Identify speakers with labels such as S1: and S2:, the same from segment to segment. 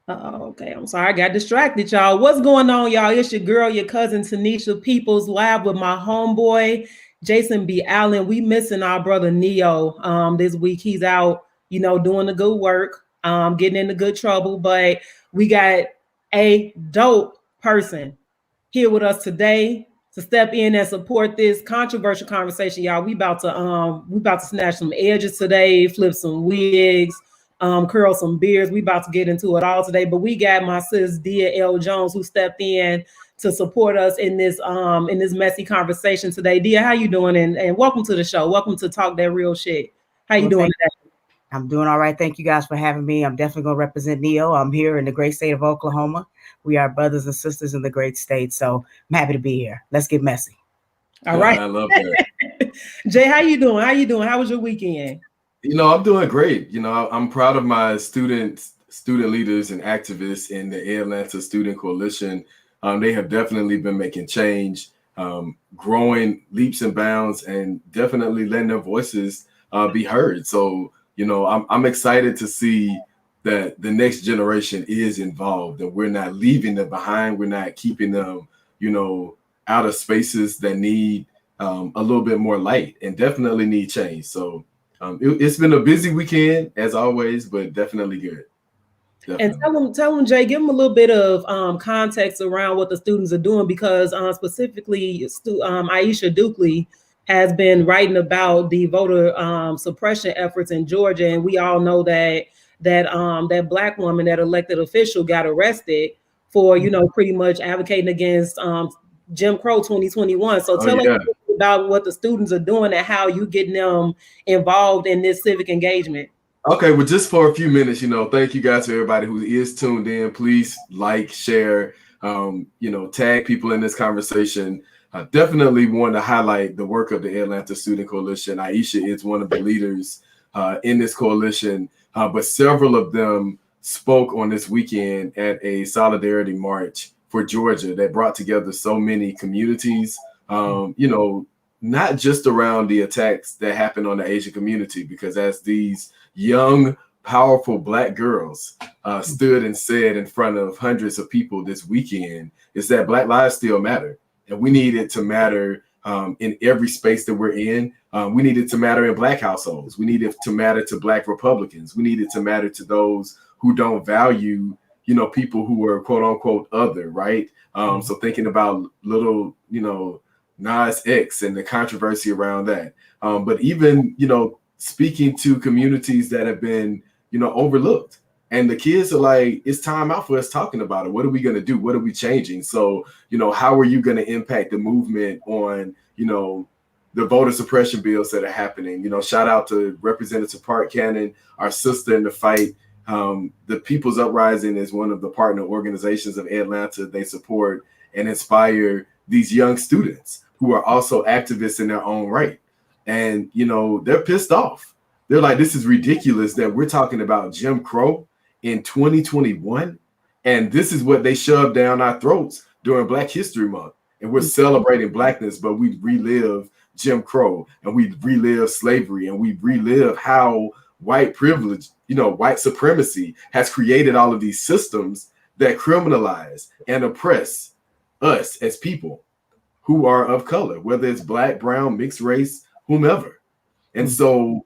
S1: Okay, I'm sorry, I got distracted, y'all. What's going on, y'all? It's your girl, your cousin Tanesha Peoples, live with my homeboy Jason B. Allen. We missing our brother Neo this week. He's out, doing the good work, getting into good trouble. But we got a dope person here with us today to step in and support this controversial conversation, y'all. We about to snatch some edges today, flip some wigs, curl some beards. We about to get into it all today. But we got my sis Dia L. Jones who stepped in to support us in this messy conversation today. Dia, how you doing? And welcome to the show. Welcome to Talk That Real Shit. How you doing today?
S2: I'm doing all right. Thank you guys for having me. I'm definitely going to represent Neo. I'm here in the great state of Oklahoma. We are brothers and sisters in the great state. So I'm happy to be here. Let's get messy.
S1: All right.
S3: I love that.
S1: Jay, how you doing? How was your weekend?
S3: I'm doing great. I'm proud of my student leaders and activists in the Atlanta Student Coalition. They have definitely been making change, growing leaps and bounds, and definitely letting their voices be heard. So, I'm excited to see that the next generation is involved, and we're not leaving them behind. We're not keeping them, out of spaces that need a little bit more light and definitely need change. So it's been a busy weekend as always, but definitely good.
S1: Definitely. And tell them, Jay, give them a little bit of context around what the students are doing, because specifically Aisha Dukley has been writing about the voter suppression efforts in Georgia, and we all know that Black woman, that elected official, got arrested for pretty much advocating against Jim Crow 2021. So tell us about what the students are doing and how you getting them involved in this civic engagement.
S3: Okay, well, just for a few minutes, thank you guys to everybody who is tuned in. Please like, share, tag people in this conversation. I definitely want to highlight the work of the Atlanta Student Coalition. Aisha is one of the leaders in this coalition, but several of them spoke on this weekend at a solidarity march for Georgia that brought together so many communities, not just around the attacks that happened on the Asian community, because as these young, powerful Black girls stood and said in front of hundreds of people this weekend, is that Black lives still matter. And we need it to matter in every space that we're in. We need it to matter in Black households. We need it to matter to Black Republicans. We need it to matter to those who don't value, people who are quote unquote other, right? So thinking about little, Nas X and the controversy around that. But even, speaking to communities that have been, overlooked. And the kids are like, it's time out for us talking about it. What are we going to do? What are we changing? So, how are you going to impact the movement on, the voter suppression bills that are happening? Shout out to Representative Park Cannon, our sister in the fight. The People's Uprising is one of the partner organizations of Atlanta. They support and inspire these young students who are also activists in their own right. And, they're pissed off. They're like, this is ridiculous that we're talking about Jim Crow in 2021. And this is what they shoved down our throats during Black History Month. And we're celebrating Blackness, but we relive Jim Crow, and we relive slavery, and we relive how white privilege, white supremacy has created all of these systems that criminalize and oppress us as people who are of color, whether it's Black, brown, mixed race, whomever. And so,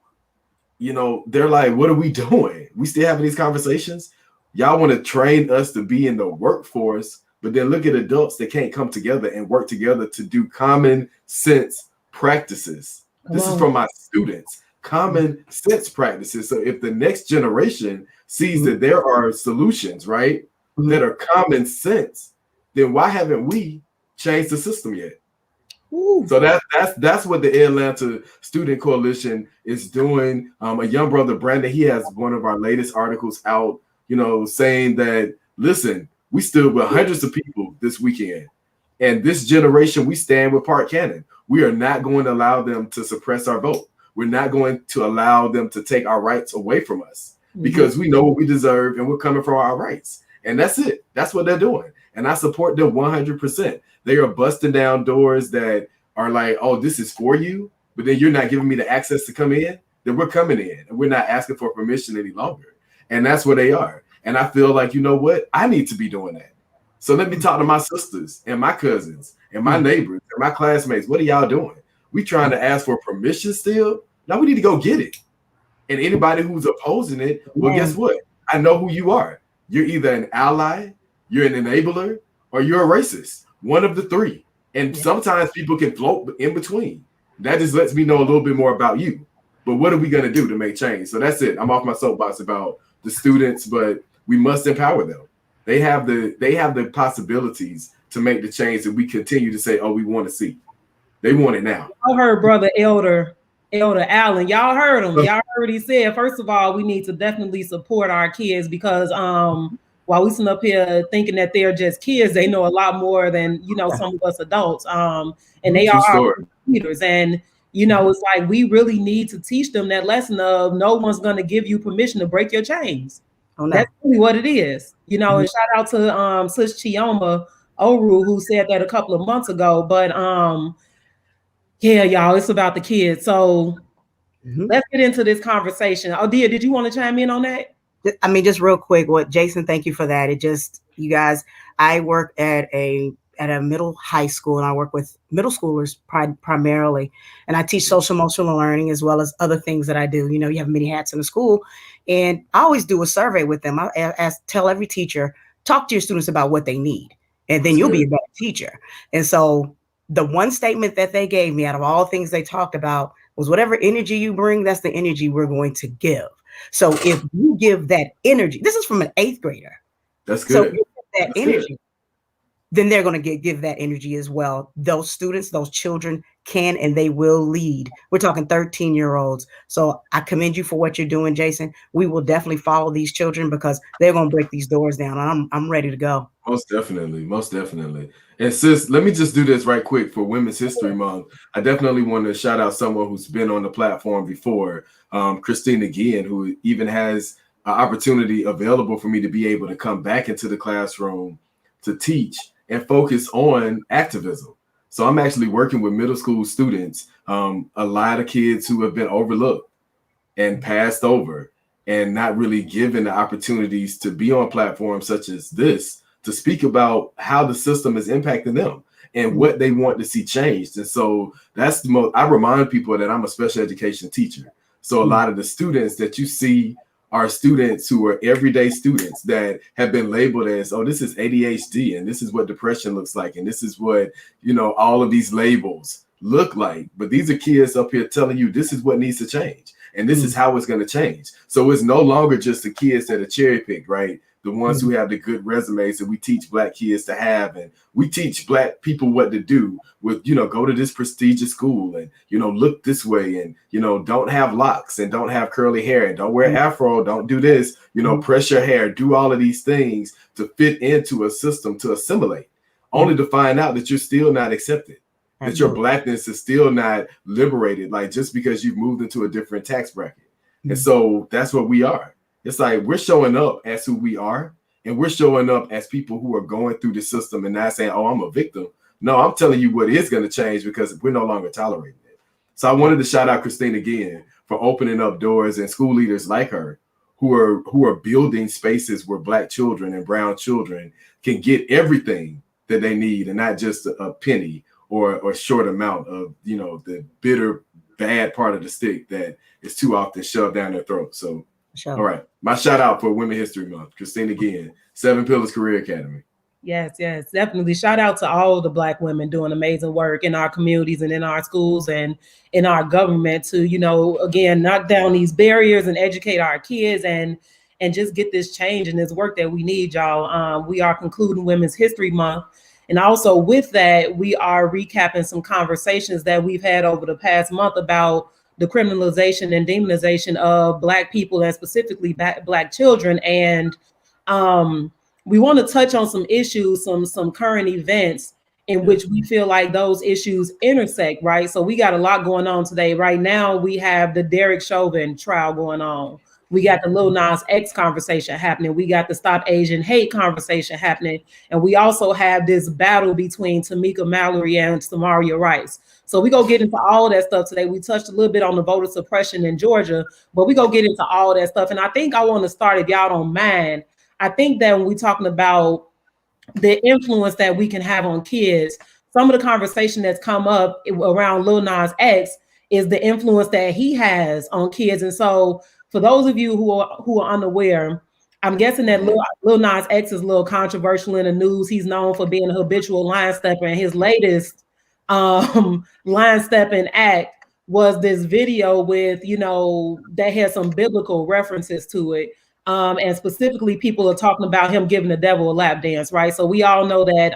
S3: they're like, what are we doing? We still having these conversations? Y'all want to train us to be in the workforce, but then look at adults that can't come together and work together to do common sense practices. This is from my students, common sense practices. So if the next generation sees that there are solutions, right, that are common sense, then why haven't we changed the system yet? So that's what the Atlanta Student Coalition is doing. A young brother, Brandon, he has one of our latest articles out, saying that, listen, we stood with hundreds of people this weekend. And this generation, we stand with Park Cannon. We are not going to allow them to suppress our vote. We're not going to allow them to take our rights away from us, because we know what we deserve and we're coming for our rights. And that's it. That's what they're doing. And I support them 100%. They are busting down doors that are like, oh, this is for you, but then you're not giving me the access to come in. Then we're coming in and we're not asking for permission any longer. And that's where they are. And I feel like, you know what? I need to be doing that. So let me talk to my sisters and my cousins and my neighbors and my classmates. What are y'all doing? We trying to ask for permission still? Now we need to go get it. And anybody who's opposing it, well, guess what? I know who you are. You're either an ally, you're an enabler, or you're a racist. One of the three. And sometimes people can float in between. That just lets me know a little bit more about you. But what are we going to do to make change? So that's it. I'm off my soapbox about the students, but we must empower them. They have the possibilities to make the change that we continue to say, oh, we want to see. They want it now.
S1: I heard Brother Elder Allen. Y'all heard him. Y'all heard what he said. First of all, we need to definitely support our kids because while we sit up here thinking that they're just kids, they know a lot more than, you know, some of us adults. And they are our leaders. And, you know, it's like we really need to teach them that lesson of no one's going to give you permission to break your chains. Oh, no. That's really what it is. You know, and shout out to Sis Chioma Oru, who said that a couple of months ago. But yeah, y'all, it's about the kids. So let's get into this conversation. Oh, Dia, did you want to chime in on that?
S2: I mean, just real quick, Jason, thank you for that. It just, you guys, I work at a middle high school, and I work with middle schoolers primarily, and I teach social emotional learning as well as other things that I do. You know, you have many hats in the school, and I always do a survey with them. I tell every teacher, talk to your students about what they need, and then you'll be a better teacher. And so the one statement that they gave me out of all things they talked about was whatever energy you bring, that's the energy we're going to give. So if you give that energy, this is from an 8th grader.
S3: That's good.
S2: So if you give that energy, then they're going to give that energy as well. Those students, those children can and they will lead. We're talking 13-year-olds. So I commend you for what you're doing, Jason. We will definitely follow these children because they're going to break these doors down. I'm ready to go. Most
S3: definitely. Most definitely. And sis, let me just do this right quick for Women's History Month. I definitely want to shout out someone who's been on the platform before, Christina Guillen, who even has an opportunity available for me to be able to come back into the classroom to teach and focus on activism. So I'm actually working with middle school students, a lot of kids who have been overlooked and passed over and not really given the opportunities to be on platforms such as this to speak about how the system is impacting them and what they want to see changed. And so that's the most, I remind people that I'm a special education teacher. So a lot of the students that you see are students who are everyday students that have been labeled as, oh, this is ADHD and this is what depression looks like. And this is what, you know, all of these labels look like. But these are kids up here telling you this is what needs to change. And this is how it's going to change. So it's no longer just the kids that are cherry picked, right? The ones who have the good resumes that we teach Black kids to have. And we teach Black people what to do with, you know, go to this prestigious school and, you know, look this way and, you know, don't have locks and don't have curly hair and don't wear afro, don't do this, you know, press your hair, do all of these things to fit into a system to assimilate, only to find out that you're still not accepted, that your Blackness is still not liberated, like just because you've moved into a different tax bracket. And so that's what we are. It's like we're showing up as who we are, and we're showing up as people who are going through the system and not saying, oh, I'm a victim. No, I'm telling you what is going to change because we're no longer tolerating it. So I wanted to shout out Christina again for opening up doors and school leaders like her who are building spaces where Black children and brown children can get everything that they need and not just a penny or a short amount of, you know, the bitter, bad part of the stick that is too often shoved down their throat. So all right. My shout out for Women's History Month, Christina Guillen, 7 Pillars Career Academy.
S1: Yes, definitely. Shout out to all the Black women doing amazing work in our communities and in our schools and in our government to, you know, again, knock down these barriers and educate our kids and just get this change and this work that we need, y'all. We are concluding Women's History Month. And also with that, we are recapping some conversations that we've had over the past month about the criminalization and demonization of Black people and specifically Black children. And we want to touch on some issues, some current events in which we feel like those issues intersect, right? So we got a lot going on today. Right now, we have the Derrick Chauvin trial going on. We got the Lil Nas X conversation happening. We got the Stop Asian Hate conversation happening. And we also have this battle between Tamika Mallory and Samaria Rice. So we go get into all of that stuff today. We touched a little bit on the voter suppression in Georgia, but we go get into all that stuff. And I think I want to start, if y'all don't mind, I think that when we're talking about the influence that we can have on kids, some of the conversation that's come up around Lil Nas X is the influence that he has on kids. And so for those of you who are unaware, I'm guessing that Lil Nas X is a little controversial in the news. He's known for being a habitual line stepper, and his latest line stepping act was this video with, you know, that had some biblical references to it. And specifically, people are talking about him giving the devil a lap dance, right? So we all know that,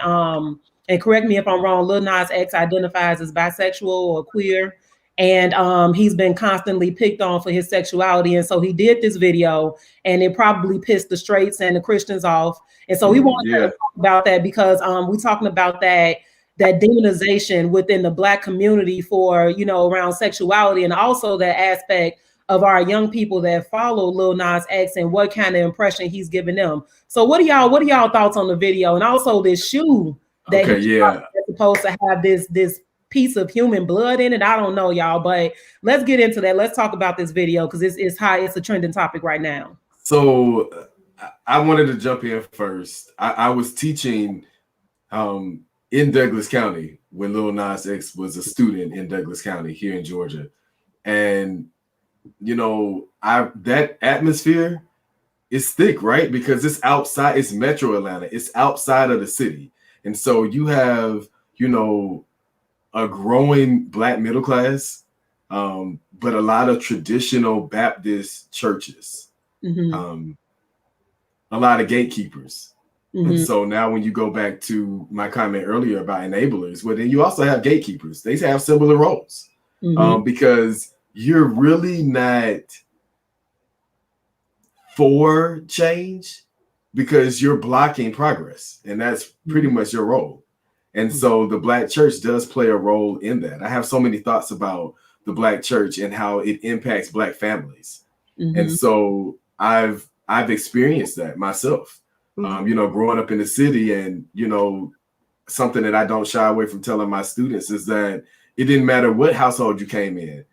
S1: and correct me if I'm wrong, Lil Nas X identifies as bisexual or queer, and he's been constantly picked on for his sexuality. And so he did this video, and it probably pissed the straights and the Christians off. And so we want to talk about that because we're talking about that demonization within the Black community for, you know, around sexuality, and also that aspect of our young people that follow Lil Nas X and what kind of impression he's giving them. So what are y'all thoughts on the video? And also this shoe that he's supposed to have this piece of human blood in it. I don't know, y'all, but let's get into that. Let's talk about this video because it's a trending topic right now.
S3: So I wanted to jump in first. I was teaching in Douglas County when Lil Nas X was a student in Douglas County here in Georgia. And you know, that atmosphere is thick, right? Because it's outside, it's Metro Atlanta, it's outside of the city. And so you have, you know, a growing Black middle class, but a lot of traditional Baptist churches, a lot of gatekeepers. And so now when you go back to my comment earlier about enablers, well, then you also have gatekeepers. They have similar roles because you're really not for change because you're blocking progress. And that's pretty much your role. And so the Black church does play a role in that. I have so many thoughts about the Black church and how it impacts Black families. And so I've experienced that myself, you know, growing up in the city. And, you know, something that I don't shy away from telling my students is that it didn't matter what household you came in.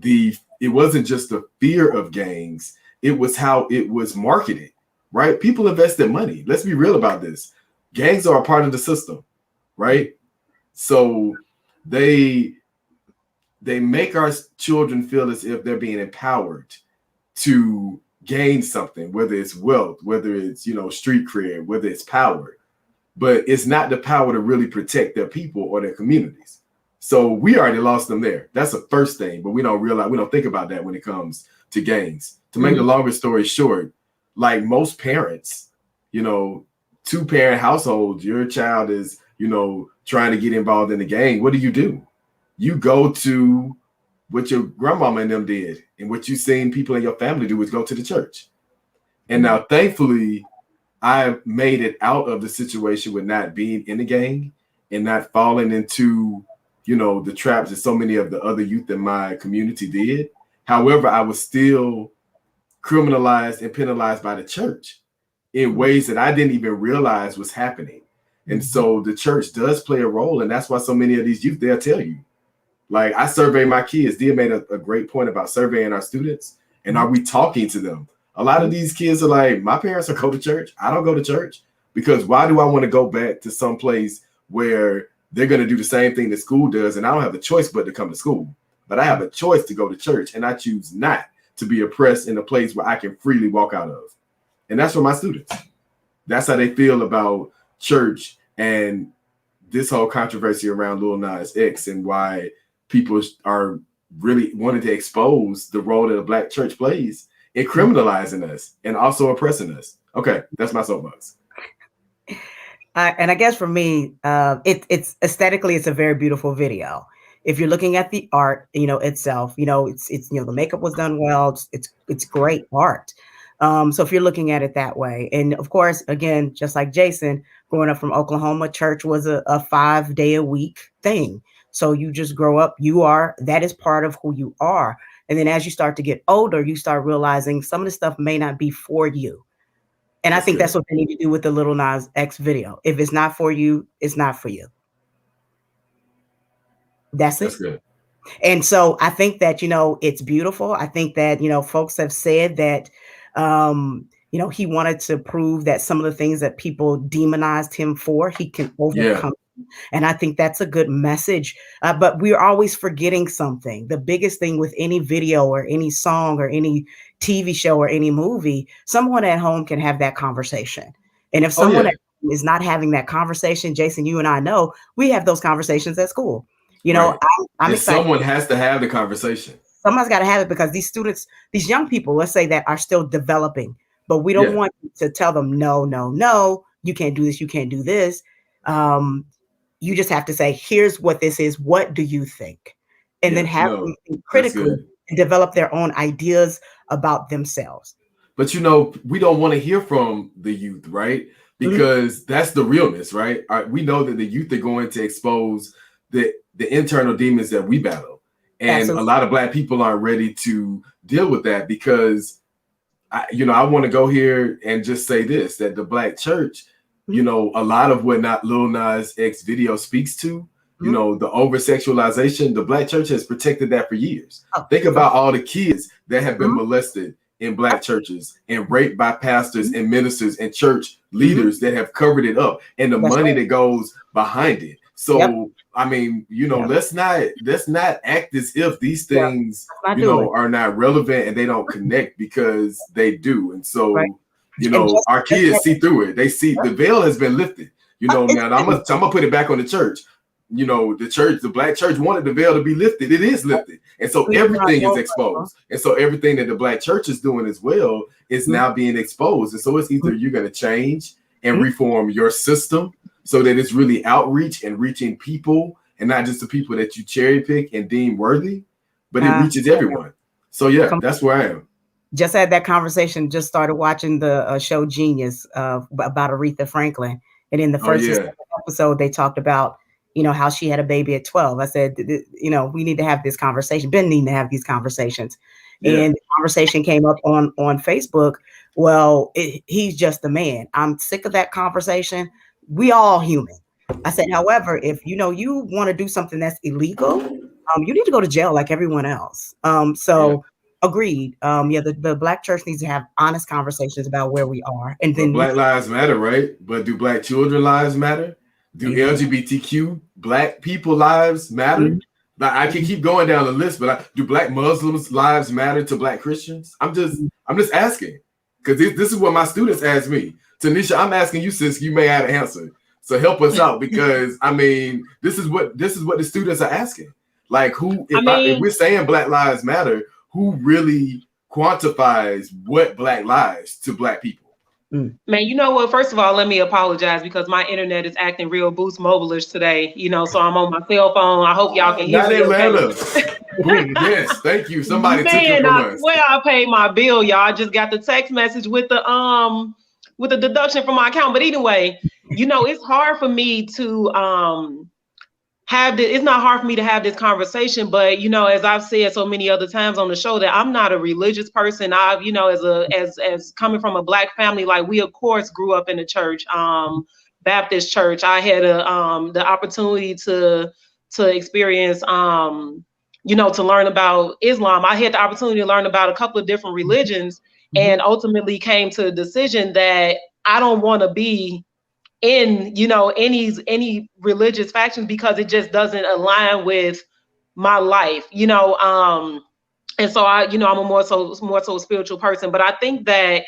S3: It wasn't just the fear of gangs, it was how it was marketed, right? People invested money. Let's be real about this. Gangs are a part of the system, right? So they make our children feel as if they're being empowered to gain something, whether it's wealth, whether it's, you know, street cred, whether it's power, but it's not the power to really protect their people or their communities. So we already lost them there. That's the first thing, but we don't think about that when it comes to gangs. To make the longer story short, like most parents, you know, 2-parent households, your child is, you know, trying to get involved in the gang. What do? You go to what your grandmama and them did, and what you've seen people in your family do is go to the church. And now, thankfully, I've made it out of the situation with not being in the gang and not falling into, you know, the traps that so many of the other youth in my community did. However, I was still criminalized and penalized by the church in ways that I didn't even realize was happening. And so the church does play a role. And that's why so many of these youth, they'll tell you, like, I survey my kids. Dia made a great point about surveying our students. And are we talking to them? A lot of these kids are like, my parents don't go to church. I don't go to church because why do I want to go back to some place where they're going to do the same thing that school does? And I don't have a choice but to come to school, but I have a choice to go to church, and I choose not to be oppressed in a place where I can freely walk out of. And that's for my students. That's how they feel about church and this whole controversy around Lil Nas X and why people are really wanting to expose the role that a Black church plays in criminalizing us and also oppressing us. Okay, that's my soapbox.
S2: And I guess for me, it's aesthetically, it's a very beautiful video. If you're looking at the art, you know, itself, you know, it's you know, the makeup was done well. It's great art. So if you're looking at it that way, and of course, again, just like Jason, growing up from Oklahoma, church was a 5-day-a-week thing. So you just grow up, that is part of who you are. And then as you start to get older, you start realizing some of the stuff may not be for you. And I think that's what they need to do with the Lil Nas X video. If it's not for you, it's not for you. That's it.
S3: That's good.
S2: And so I think that, you know, it's beautiful. I think that, you know, folks have said that, You know, he wanted to prove that some of the things that people demonized him for, he can overcome. And I think that's a good message. But we're always forgetting something. The biggest thing with any video or any song or any TV show or any movie, someone at home can have that conversation. And if someone at home is not having that conversation, Jason, you and I know we have those conversations at school. You know, I'm excited.
S3: Someone has to have the conversation.
S2: Someone's got to have it, because these students, these young people, let's say, that are still developing, but we don't want to tell them, no, you can't do this, you can't do this. You just have to say, here's what this is. What do you think? And then have them think critically and develop their own ideas about themselves.
S3: But, you know, we don't want to hear from the youth, right? Because that's the realness, right? We know that the youth are going to expose the internal demons that we battle. And a lot of Black people aren't ready to deal with that, because, I want to go here and just say this, that the Black church, you know, a lot of what Lil Nas X video speaks to, you know, the over-sexualization, the Black church has protected that for years. Think about all the kids that have been molested in Black churches and raped by pastors and ministers and church leaders that have covered it up, and the money that goes behind it. So, I mean, you know, let's not act as if these things, you know, are not relevant and they don't connect, because they do. And so, you know, our kids see through it. They see the veil has been lifted. You know, now I'm gonna put it back on the church. You know, the Black church wanted the veil to be lifted. It is lifted. And so everything is exposed. And so everything that the Black church is doing as well is now being exposed. And so it's either you're going to change and reform your system so that it's really outreach and reaching people, and not just the people that you cherry pick and deem worthy, but it reaches everyone. So that's where I am.
S2: Just had that conversation, just started watching the show Genius about Aretha Franklin. And in the first episode, they talked about, you know, how she had a baby at 12. I said, you know, we need to have this conversation. Ben need to have these conversations. And the conversation came up on Facebook. Well, he's just a man. I'm sick of that conversation. We all human. I said, however, if you know you want to do something that's illegal, you need to go to jail like everyone else. Agreed. The Black church needs to have honest conversations about where we are. And then
S3: Black lives matter, right? But do Black children lives matter? Do LGBTQ Black people lives matter? Like, I can keep going down the list, but do Black Muslims lives matter to Black Christians? I'm just asking, because this is what my students ask me. Tanesha, I'm asking you, sis, you may have an answer. So help us out, because I mean, this is what the students are asking. Like, if we're saying Black lives matter, who really quantifies what Black lives to Black people?
S1: Man, you know what? First of all, let me apologize, because my internet is acting real Boost Mobile-ish today. You know, so I'm on my cell phone. I hope y'all can hear me.
S3: Boom, yes, thank you. Somebody took it from us.
S1: Well, I paid my bill, y'all. I just got the text message with the deduction from my account. But anyway, you know, it's hard for me to it's not hard for me to have this conversation, but you know, as I've said so many other times on the show, that I'm not a religious person. I've, you know, as coming from a Black family, like we of course grew up in the church, Baptist church. I had the opportunity to experience, you know, to learn about Islam. I had the opportunity to learn about a couple of different religions, and ultimately came to the decision that I don't want to be in, you know, any religious factions, because it just doesn't align with my life, you know. And so I'm a more so a spiritual person. But I think that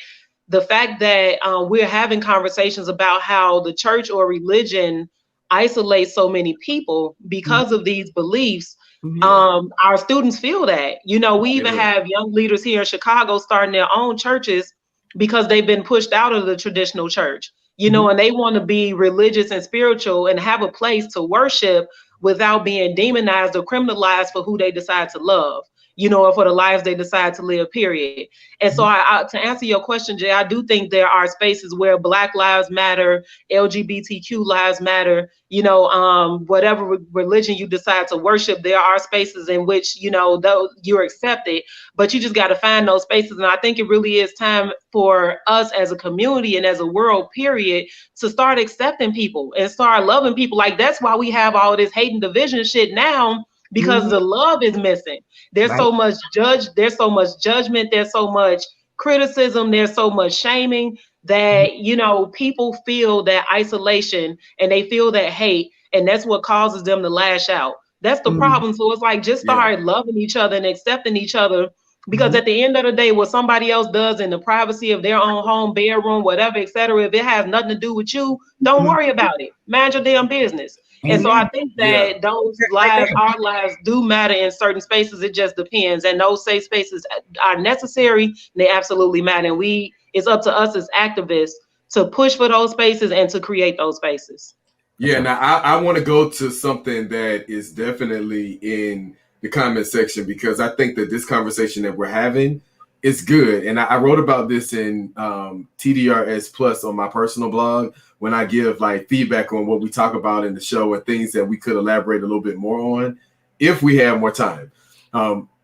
S1: the fact that we're having conversations about how the church or religion isolates so many people because of these beliefs, our students feel that. You know, we even have young leaders here in Chicago starting their own churches because they've been pushed out of the traditional church. You know, and they want to be religious and spiritual and have a place to worship without being demonized or criminalized for who they decide to love, you know, or for the lives they decide to live, period. And so to answer your question, Jay, I do think there are spaces where Black lives matter, LGBTQ lives matter, you know, whatever religion you decide to worship, there are spaces in which, you know, though you're accepted, but you just got to find those spaces. And I think it really is time for us as a community and as a world, period, to start accepting people and start loving people. Like, that's why we have all this hate and division shit now, because the love is missing. There's so much judgment. There's so much criticism, there's so much shaming that, you know, people feel that isolation and they feel that hate, and that's what causes them to lash out. That's the problem. So it's like, just start loving each other and accepting each other, because at the end of the day, what somebody else does in the privacy of their own home, bedroom, whatever, etc., if it has nothing to do with you, don't worry about it. Mind your damn business. And so I think that those lives, our lives, do matter in certain spaces. It just depends. And those safe spaces are necessary. They absolutely matter. And it's up to us as activists to push for those spaces and to create those spaces.
S3: Yeah, now I want to go to something that is definitely in the comment section, because I think that this conversation that we're having is good. And I wrote about this in TDRS Plus on my personal blog, when I give like feedback on what we talk about in the show and things that we could elaborate a little bit more on if we have more time.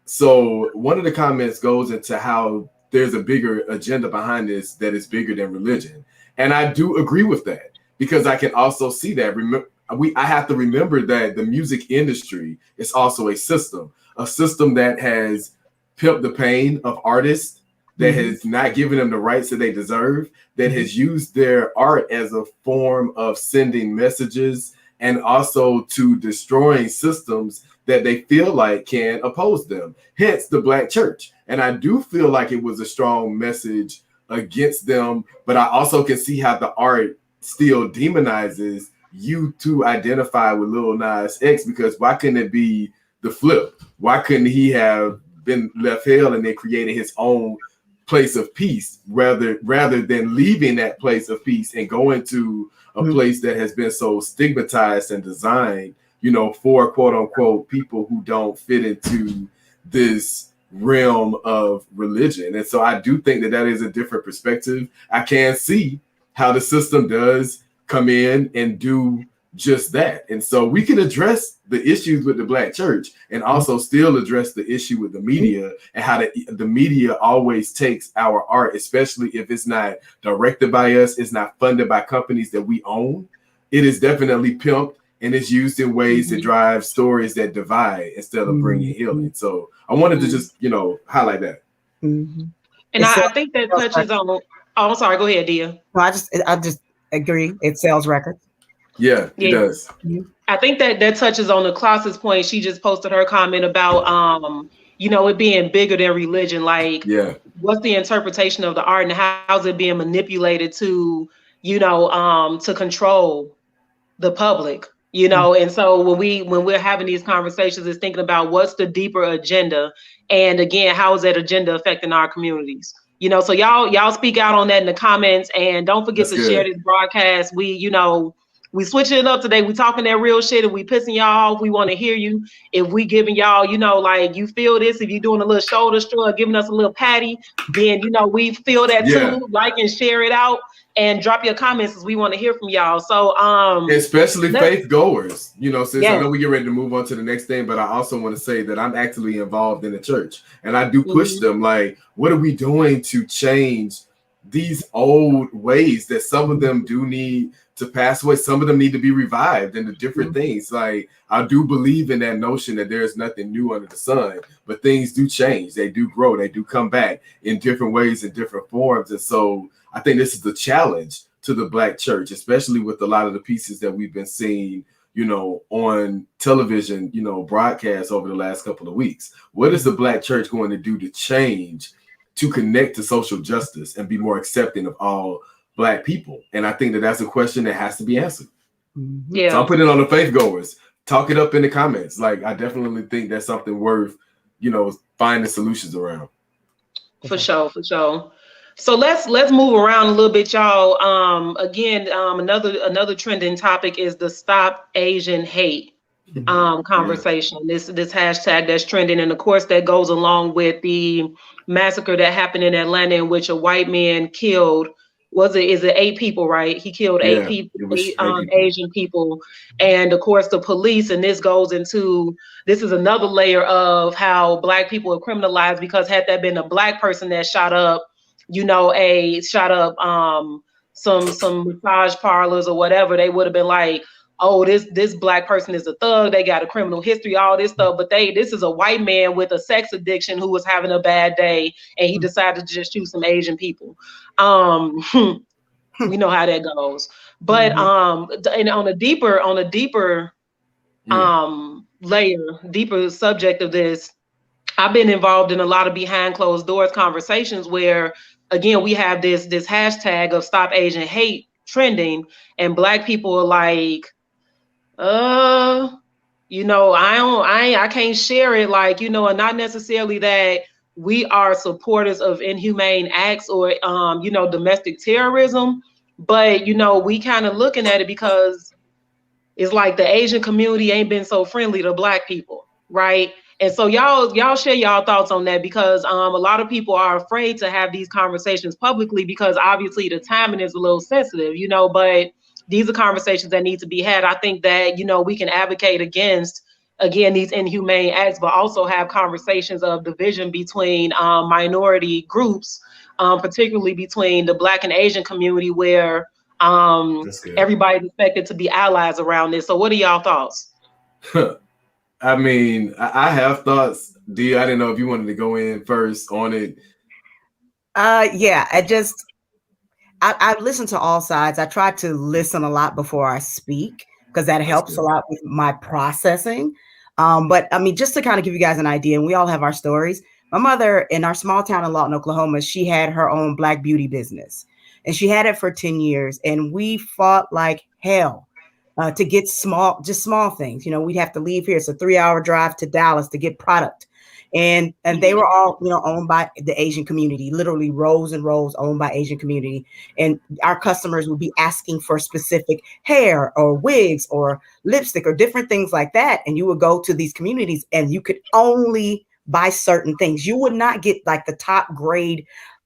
S3: So one of the comments goes into how there's a bigger agenda behind this that is bigger than religion. And I do agree with that, because I can also see that. I have to remember that the music industry is also a system that has pimped the pain of artists, that has not given them the rights that they deserve, that has used their art as a form of sending messages and also to destroying systems that they feel like can oppose them. Hence the Black church. And I do feel like it was a strong message against them, but I also can see how the art still demonizes you to identify with Lil Nas X, because why couldn't it be the flip? Why couldn't he have been left held and then created his own place of peace rather than leaving that place of peace and going to a place that has been so stigmatized and designed, you know, for quote unquote people who don't fit into this realm of religion. And so I do think that is a different perspective. I can see how the system does come in and do just that. And so we can address the issues with the Black church and also still address the issue with the media, and how the media always takes our art, especially if it's not directed by us, it's not funded by companies that we own. It is definitely pimped and it's used in ways to drive stories that divide instead of bringing healing. So I wanted to just, you know, highlight that.
S1: And I think that touches on, I'm sorry, go ahead, Dia.
S2: No, I just agree. It sells records.
S3: Yeah, it does.
S1: I think that touches on the Claus's point. She just posted her comment about, you know, it being bigger than religion. Like, what's the interpretation of the art and how's it being manipulated to, you know, to control the public, you know? And so when we're having these conversations, it's thinking about what's the deeper agenda, and again, how is that agenda affecting our communities? You know, so y'all speak out on that in the comments, and don't forget to share this broadcast. We switching it up today. We talking that real shit. If we pissing y'all off, we want to hear you. If we giving y'all, you know, like, you feel this, if you're doing a little shoulder shrug, giving us a little patty, then, you know, we feel that too. Like and share it out and drop your comments, as we want to hear from y'all. So
S3: especially faith goers, you know, since I know we get ready to move on to the next thing, but I also want to say that I'm actively involved in the church, and I do push them, like, what are we doing to change these old ways that some of them do need to pass away? Some of them need to be revived into different things. Like, I do believe in that notion that there's nothing new under the sun, but things do change, they do grow, they do come back in different ways, in different forms. And so I think this is the challenge to the Black church, especially with a lot of the pieces that we've been seeing, you know, on television, you know, broadcasts over the last couple of weeks. What is the Black church going to do to change, to connect to social justice and be more accepting of all Black people? And I think that that's a question that has to be answered. So I'm putting it on the faith goers. Talk it up in the comments. Like, I definitely think that's something worth, you know, finding solutions around.
S1: For sure. So let's move around a little bit, y'all. Again, another trending topic is the Stop Asian Hate conversation. This hashtag that's trending, and of course that goes along with the massacre that happened in Atlanta, in which a white man killed, is it 8 people, right? He killed 8 people, Asian people. And of course the police, and this is another layer of how Black people are criminalized, because had that been a Black person that shot up, you know, some massage parlors or whatever, they would have been like, oh, this black person is a thug, they got a criminal history, all this stuff, but this is a white man with a sex addiction who was having a bad day and he decided to just shoot some Asian people. We know how that goes. But and on a deeper layer, deeper subject of this, I've been involved in a lot of behind closed doors conversations where, again, we have this hashtag of Stop Asian Hate trending, and black people are like, you know, I can't share it, like, you know, and not necessarily that we are supporters of inhumane acts or you know, domestic terrorism, but you know, we kind of looking at it because it's like the Asian community ain't been so friendly to black people, right? And so y'all share y'all thoughts on that, because a lot of people are afraid to have these conversations publicly because obviously the timing is a little sensitive, you know, but these are conversations that need to be had. I think that, you know, we can advocate against, again, these inhumane acts, but also have conversations of division between minority groups, particularly between the Black and Asian community, where everybody's expected to be allies around this. So what are y'all thoughts?
S3: I mean, I have thoughts. D, I didn't know if you wanted to go in first on it.
S2: Yeah, I listen to all sides. I try to listen a lot before I speak because that helps a lot with my processing. But I mean, just to kind of give you guys an idea, and we all have our stories. My mother in our small town in Lawton, Oklahoma, she had her own black beauty business, and she had it for 10 years. And we fought like hell to get small things. You know, we'd have to leave here. It's a 3-hour drive to Dallas to get product. And they were all, you know, owned by the Asian community, literally rows and rows owned by Asian community. And our customers would be asking for specific hair or wigs or lipstick or different things like that. And you would go to these communities and you could only buy certain things. You would not get like the top grade,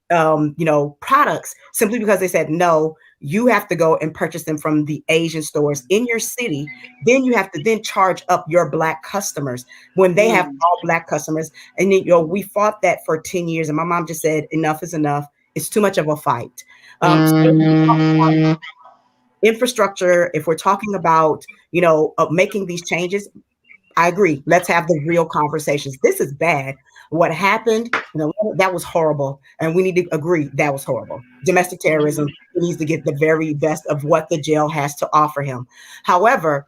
S2: you know, products simply because they said, no, you have to go and purchase them from the Asian stores in your city. Then you have to then charge up your black customers when they have all black customers. And then, you know, we fought that for 10 years. And my mom just said, enough is enough. It's too much of a fight. So infrastructure, if we're talking about, you know, making these changes, I agree. Let's have the real conversations. This is bad. What happened, you know, that was horrible. And we need to agree that was horrible. Domestic terrorism needs to get the very best of what the jail has to offer him. However,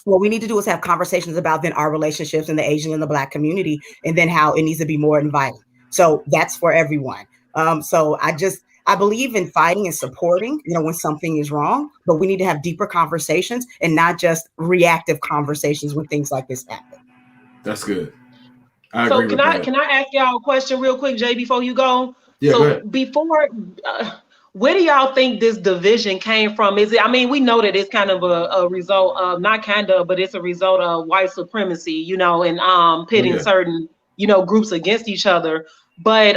S2: what we need to do is have conversations about then our relationships in the Asian and the Black community, and then how it needs to be more inviting. So that's for everyone. So I believe in fighting and supporting, you know, when something is wrong, but we need to have deeper conversations and not just reactive conversations when things like this happen.
S3: That's good.
S1: So can I ask y'all a question real quick, Jay, before you go?
S3: Yeah,
S1: so
S3: go ahead.
S1: Before, where do y'all think this division came from? Is it, I mean, we know that it's kind of a result of, not kind of, but it's a result of white supremacy, you know, and pitting certain, you know, groups against each other. But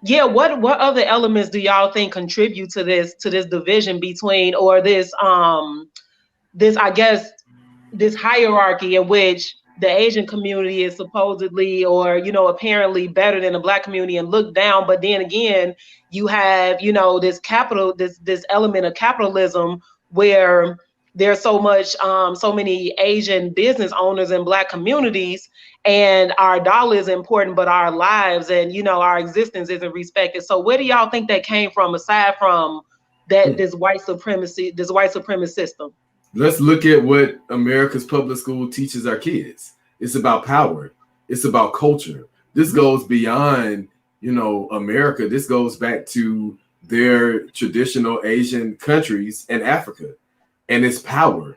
S1: yeah, what other elements do y'all think contribute to this division between, or this I guess this hierarchy in which the Asian community is supposedly, or, you know, apparently better than the Black community and looked down. But then again, you have, you know, this element of capitalism where there's so many Asian business owners in Black communities, and our dollar is important, but our lives and, you know, our existence isn't respected. So where do y'all think that came from, aside from that, this white supremacist system?
S3: Let's look at what America's public school teaches our kids. It's about power. It's about culture. This goes beyond, you know, America. This goes back to their traditional Asian countries and Africa. And it's power.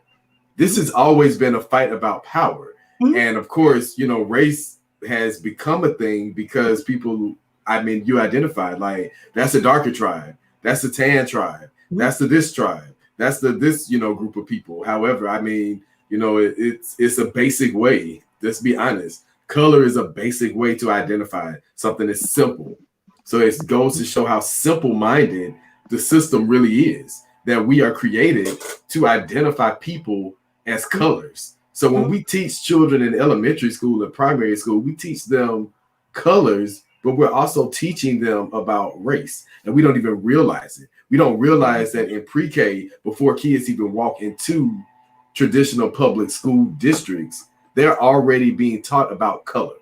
S3: This has always been a fight about power. And of course, you know, race has become a thing because people, I mean, you identified, like, that's a darker tribe. That's a tan tribe. That's the this tribe. That's this, you know, group of people. However, I mean, you know, it's a basic way. Let's be honest. Color is a basic way to identify something that's simple. So it goes to show how simple-minded the system really is, that we are created to identify people as colors. So when we teach children in elementary school and primary school, we teach them colors, but we're also teaching them about race, and we don't even realize it. We don't realize that in pre-K, before kids even walk into traditional public school districts, they're already being taught about color.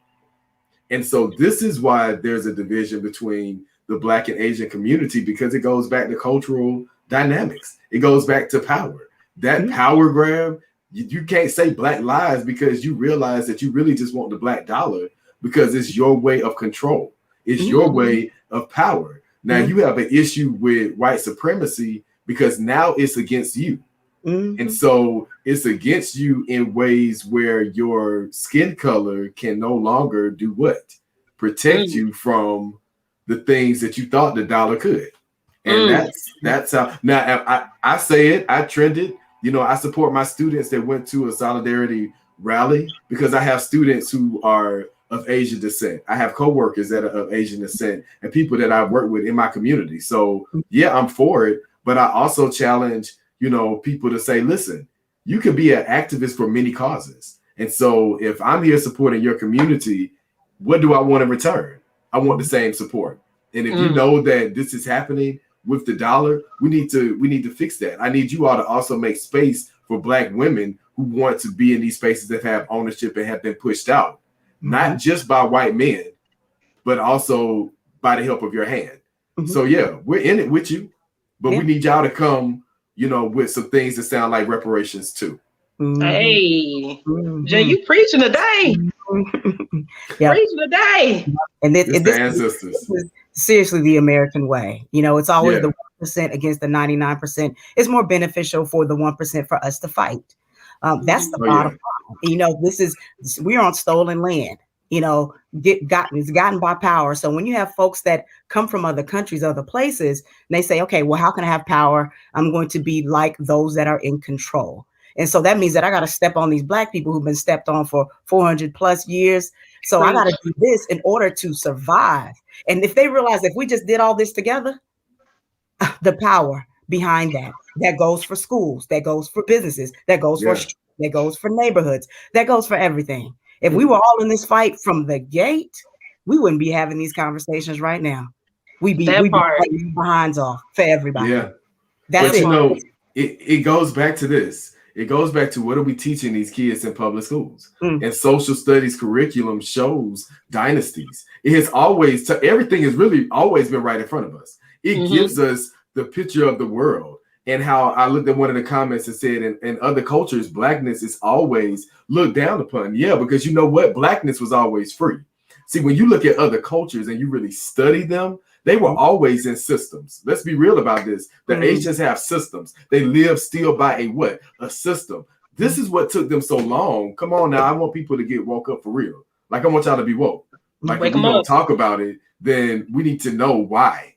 S3: And so this is why there's a division between the Black and Asian community, because it goes back to cultural dynamics. It goes back to power. That power grab, you can't say Black lives because you realize that you really just want the Black dollar because it's your way of control. It's your way of power. Now you have an issue with white supremacy because now it's against you. And so it's against you in ways where your skin color can no longer do what? Protect you from the things that you thought the dollar could. And that's how. Now I say it, I trended. You know, I support my students that went to a solidarity rally because I have students who are of Asian descent. I have coworkers that are of Asian descent and people that I've worked with in my community. So yeah, I'm for it, but I also challenge, you know, people to say, listen, you can be an activist for many causes. And so if I'm here supporting your community, what do I want in return? I want the same support. And if you know that this is happening with the dollar, we need to fix that. I need you all to also make space for Black women who want to be in these spaces that have ownership and have been pushed out, not just by white men, but also by the help of your hand. So yeah, we're in it with you, but we need y'all to come, you know, with some things that sound like reparations too.
S1: Hey, Jay, you preaching today. Preaching today.
S2: And this
S3: ancestors.
S2: This is seriously the American way. You know, it's always the 1% against the 99%. It's more beneficial for the 1% for us to fight. That's the bottom line. You know, we're on stolen land. You know, it's gotten by power. So when you have folks that come from other countries, other places, and they say, okay, well, how can I have power? I'm going to be like those that are in control. And so that means that I got to step on these Black people who've been stepped on for 400 plus years. So I got to do this in order to survive. And if they realize if we just did all this together, the power behind that goes for schools, that goes for businesses, that goes that goes for neighborhoods, that goes for everything. If we were all in this fight from the gate, we wouldn't be having these conversations right now. We'd be fighting behinds off for everybody.
S3: Yeah.
S2: That's
S3: but, you know, it goes back to this. It goes back to what are we teaching these kids in public schools? And social studies curriculum shows dynasties. It has always, everything has really always been right in front of us. It gives us the picture of the world. And how I looked at one of the comments and said, in other cultures, Blackness is always looked down upon. Yeah, because you know what? Blackness was always free. See, when you look at other cultures and you really study them, they were always in systems. Let's be real about this. The Asians have systems. They live still by a system. This is what took them so long. Come on now. I want people to get woke up for real. Like, I want y'all to be woke. Like, if we're going to talk about it, then we need to know why.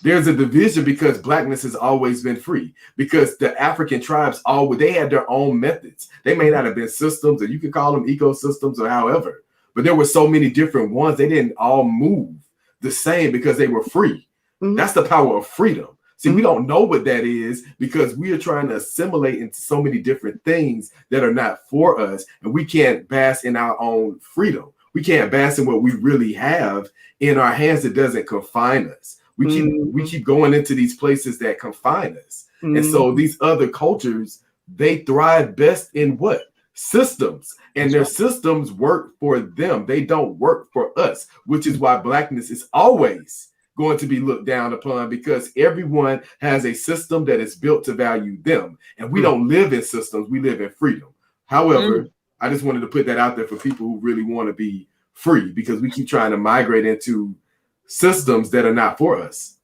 S3: There's a division because Blackness has always been free, because the African tribes they had their own methods. They may not have been systems, or you can call them ecosystems or however, but there were so many different ones. They didn't all move the same because they were free. That's the power of freedom. See, we don't know what that is because we are trying to assimilate into so many different things that are not for us, and we can't bask in our own freedom. We can't bask in what we really have in our hands that doesn't confine us. We keep going into these places that confine us. And so these other cultures, they thrive best in what? Systems. And their systems work for them. They don't work for us, which is why Blackness is always going to be looked down upon, because everyone has a system that is built to value them. And we don't live in systems, we live in freedom. However, I just wanted to put that out there for people who really want to be free, because we keep trying to migrate into systems that are not for us.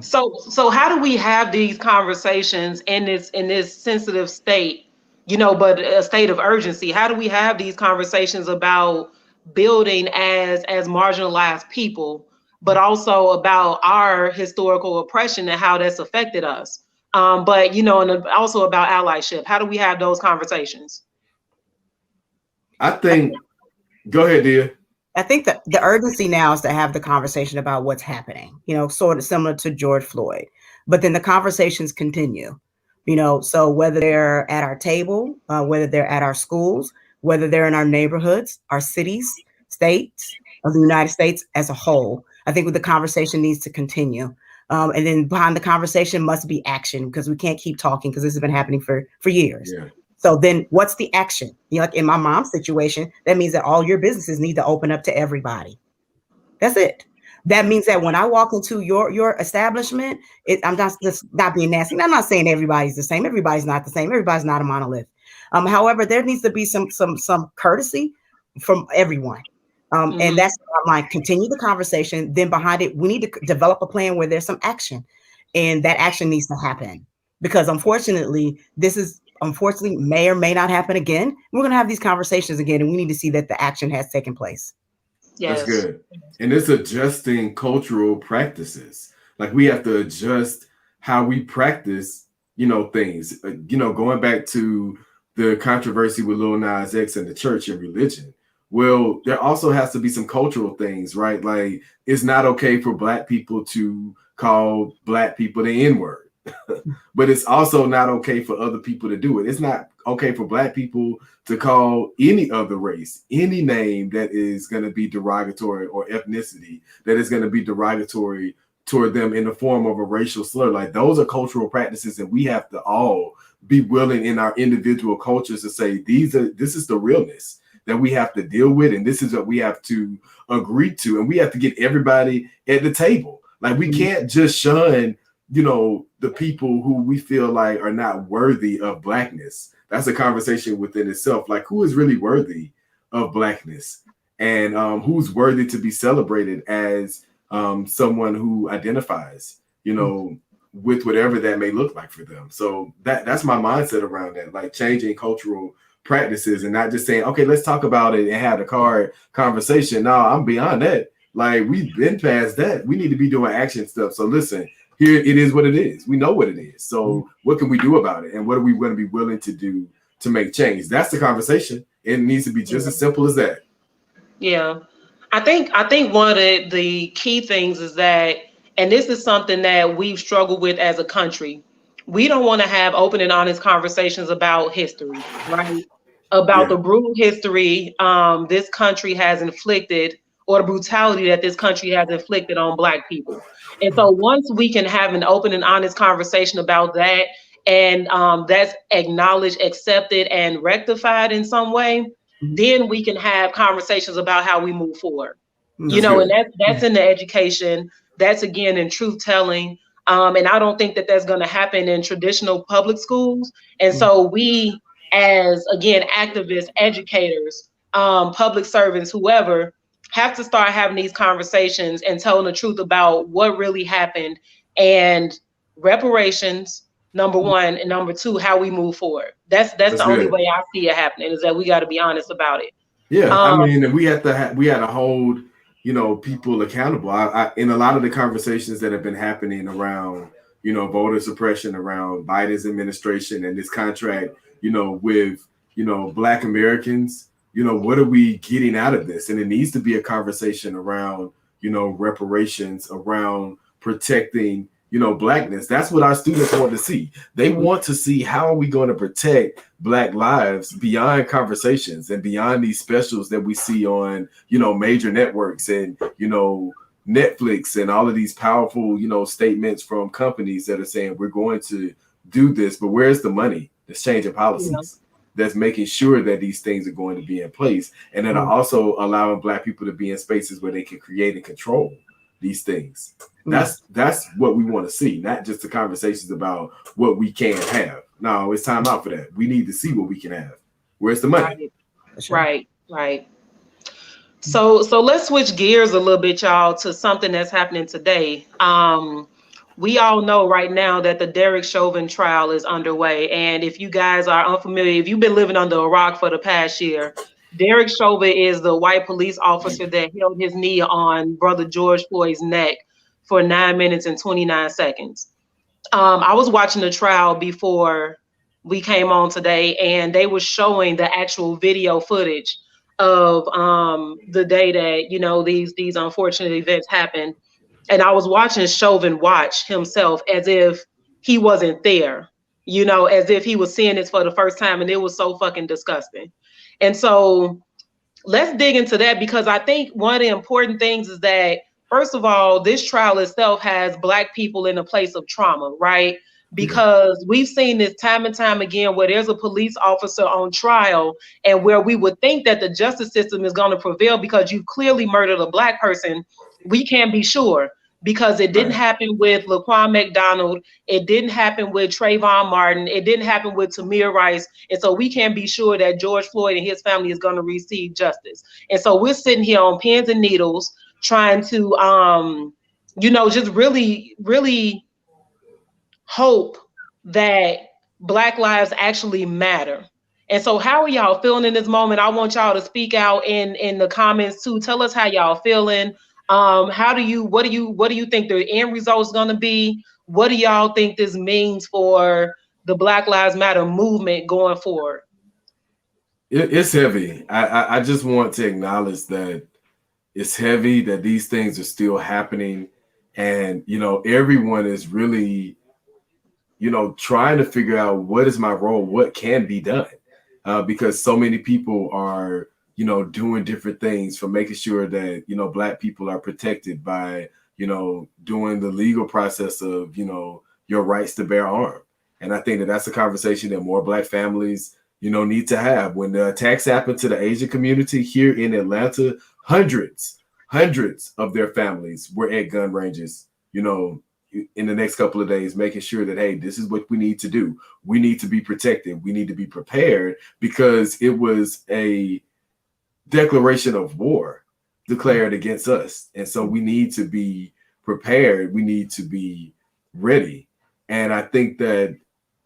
S1: So how do we have these conversations in this sensitive state, you know, but a state of urgency? How do we have these conversations about building as marginalized people, but also about our historical oppression and how that's affected us? But, you know, and also about allyship. How do we have those conversations?
S3: I think, go ahead, dear.
S2: I think that the urgency now is to have the conversation about what's happening, you know, sort of similar to George Floyd, but then the conversations continue, you know, so whether they're at our table, whether they're at our schools, whether they're in our neighborhoods, our cities, states of the United States as a whole, I think the conversation needs to continue. And then behind the conversation must be action, because we can't keep talking, because this has been happening for years.
S3: Yeah.
S2: So then what's the action? Like in my mom's situation, that means that all your businesses need to open up to everybody. That's it. That means that when I walk into your establishment, I'm just not being nasty. I'm not saying everybody's the same. Everybody's not the same. Everybody's not a monolith. However, there needs to be some courtesy from everyone. And that's like, continue the conversation. Then behind it, we need to develop a plan where there's some action, and that action needs to happen, because unfortunately, may or may not happen again. We're going to have these conversations again, and we need to see that the action has taken place.
S1: Yes.
S3: That's good. And it's adjusting cultural practices. Like, we have to adjust how we practice, things, going back to the controversy with Lil Nas X and the church and religion. Well, there also has to be some cultural things, right? Like, it's not okay for Black people to call Black people the N-word, but it's also not okay for other people to do it. It's not okay for Black people to call any other race any name that is going to be derogatory, or ethnicity that is going to be derogatory toward them in the form of a racial slur. Like, those are cultural practices, and we have to all be willing in our individual cultures to say, this is the realness that we have to deal with, and this is what we have to agree to, and we have to get everybody at the table. Like, we can't just shun, the people who we feel like are not worthy of Blackness. That's a conversation within itself. Like, who is really worthy of Blackness, and who's worthy to be celebrated as someone who identifies, with whatever that may look like for them. So that's my mindset around that, like changing cultural practices and not just saying, okay, let's talk about it and have a card conversation. No, I'm beyond that. Like, we've been past that. We need to be doing action stuff. So listen, here it is what it is. We know what it is. So what can we do about it? And what are we going to be willing to do to make change? That's the conversation. It needs to be just as simple as that.
S1: Yeah. I think one of the key things is that, and this is something that we've struggled with as a country, we don't want to have open and honest conversations about history, right? About the brutal history this country has inflicted, or the brutality that this country has inflicted on Black people. And so once we can have an open and honest conversation about that, and that's acknowledged, accepted, and rectified in some way, then we can have conversations about how we move forward. And that's in the education. That's, again, in truth telling. And I don't think that that's going to happen in traditional public schools. And so we, as, again, activists, educators, public servants, whoever, have to start having these conversations and telling the truth about what really happened, and reparations, number one, and number two, how we move forward. That's the only way I see it happening, is that we got to be honest about it.
S3: Yeah, I mean, we had to hold, people accountable. I in a lot of the conversations that have been happening around, voter suppression, around Biden's administration and this contract, with, Black Americans, what are we getting out of this? And it needs to be a conversation around, reparations, around protecting, Blackness. That's what our students want to see. They want to see, how are we going to protect Black lives beyond conversations and beyond these specials that we see on, major networks and, Netflix and all of these powerful, statements from companies that are saying we're going to do this, but where's the money that's changing policies? That's making sure that these things are going to be in place, and that are also allowing Black people to be in spaces where they can create and control these things. That's what we want to see, not just the conversations about what we can have. No, it's time out for that. We need to see what we can have. Where's the money?
S1: Right. So let's switch gears a little bit, y'all, to something that's happening today. We all know right now that the Derrick Chauvin trial is underway. And if you guys are unfamiliar, if you've been living under a rock for the past year, Derrick Chauvin is the white police officer that held his knee on brother George Floyd's neck for 9 minutes and 29 seconds. I was watching the trial before we came on today, and they were showing the actual video footage of the day that, these unfortunate events happened. And I was watching Chauvin watch himself as if he wasn't there, as if he was seeing this for the first time, and it was so fucking disgusting. And so let's dig into that, because I think one of the important things is that first of all, this trial itself has Black people in a place of trauma, right? Because we've seen this time and time again where there's a police officer on trial and where we would think that the justice system is going to prevail because you've clearly murdered a Black person. We can't be sure because it didn't happen with Laquan McDonald. It didn't happen with Trayvon Martin. It didn't happen with Tamir Rice. And so we can't be sure that George Floyd and his family is going to receive justice. And so we're sitting here on pins and needles trying to, just really, really hope that Black lives actually matter. And so how are y'all feeling in this moment? I want y'all to speak out in the comments too. Tell us how y'all feeling. What do you think the end result is going to be? What do y'all think this means for the Black Lives Matter movement going forward?
S3: It's heavy. I just want to acknowledge that it's heavy, that these things are still happening. And, everyone is really, trying to figure out what is my role, what can be done. Because so many people are, doing different things for making sure that, Black people are protected by, doing the legal process of, your rights to bear arms. And I think that that's a conversation that more Black families, need to have. When the attacks happened to the Asian community here in Atlanta, hundreds of their families were at gun ranges, in the next couple of days, making sure that, hey, this is what we need to do. We need to be protected. We need to be prepared because it was a declaration of war declared against us. And so we need to be prepared. We need to be ready. And I think that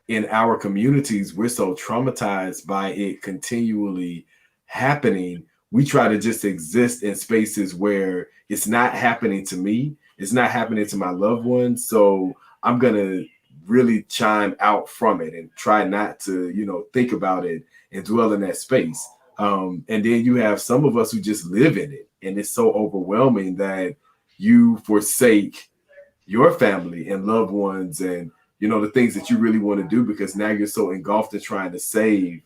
S3: in our communities, we're so traumatized by it continually happening. We try to just exist in spaces where it's not happening to me. It's not happening to my loved ones. So I'm going to really chime out from it and try not to, think about it and dwell in that space. And then you have some of us who just live in it. And it's so overwhelming that you forsake your family and loved ones and, the things that you really want to do because now you're so engulfed in trying to save,